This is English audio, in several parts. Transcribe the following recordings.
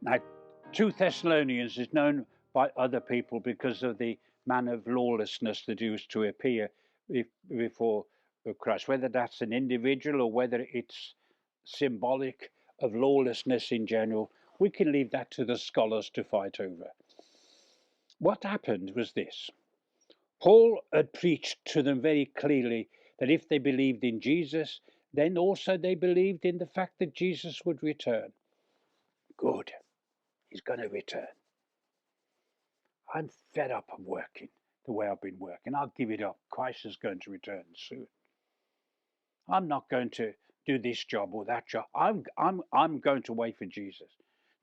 Now, 2 Thessalonians is known by other people because of the man of lawlessness that used to appear before Christ, whether that's an individual or whether it's symbolic of lawlessness in general. We can leave that to the scholars to fight over. What happened was this. Paul had preached to them very clearly that if they believed in Jesus, then also they believed in the fact that Jesus would return. Good. He's going to return. I'm fed up of working the way I've been working. I'll give it up. Christ is going to return soon. I'm not going to do this job or that job. I'm going to wait for Jesus.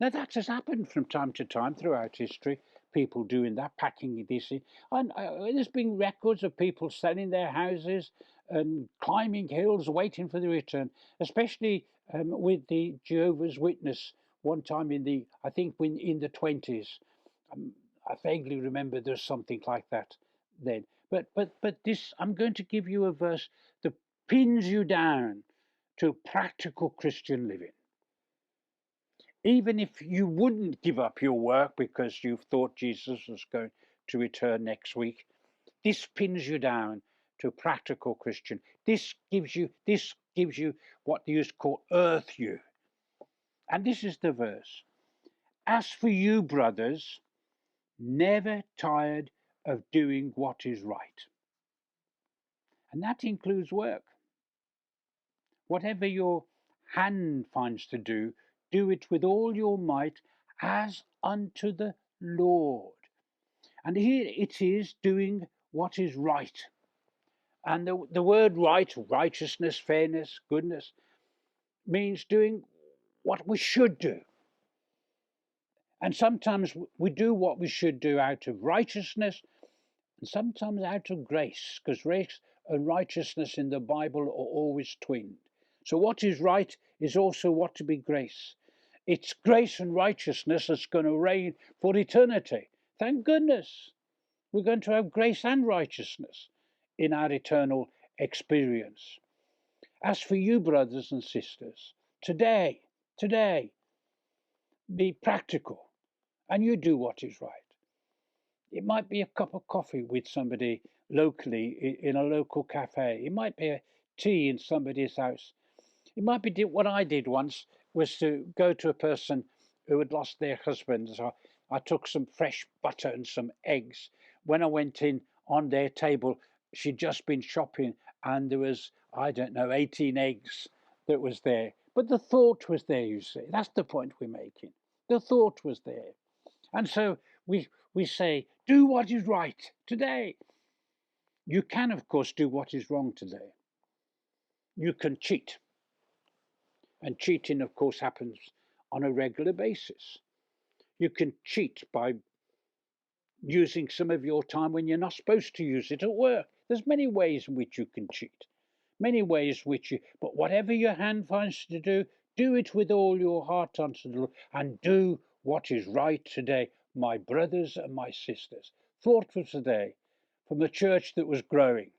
Now that has happened from time to time throughout history. People doing that, packing this in. And there's been records of people selling their houses and climbing hills, waiting for the return. Especially with the Jehovah's Witness. One time in the 20s. I vaguely remember there's something like that then. But this, I'm going to give you a verse that pins you down to practical Christian living. Even if you wouldn't give up your work because you thought Jesus was going to return next week, this pins you down to practical Christian. This gives you what they used to call earth you. And this is the verse. As for you, brothers, never tired of doing what is right. And that includes work. Whatever your hand finds to do, do it with all your might as unto the Lord. And here it is doing what is right. And the word right, righteousness, fairness, goodness, means doing what we should do. And sometimes we do what we should do out of righteousness and sometimes out of grace, because grace and righteousness in the Bible are always twinned. So what is right is also what to be grace. It's grace and righteousness that's going to reign for eternity. Thank goodness. We're going to have grace and righteousness in our eternal experience. As for you, brothers and sisters, today, be practical and you do what is right. It might be a cup of coffee with somebody locally in a local cafe. It might be a tea in somebody's house. It might be what I did once was to go to a person who had lost their husband. So I took some fresh butter and some eggs. When I went in on their table, she'd just been shopping and there was, 18 eggs that was there. But the thought was there, you see. That's the point we're making. The thought was there. And so we say, do what is right today. You can, of course, do what is wrong today. You can cheat. And cheating, of course, happens on a regular basis. You can cheat by using some of your time when you're not supposed to use it at work. There's many ways in which you can cheat. Many ways but whatever your hand finds to do it with all your heart unto the Lord, and do what is right today, my brothers and my sisters. Thought for today, from a church that was growing.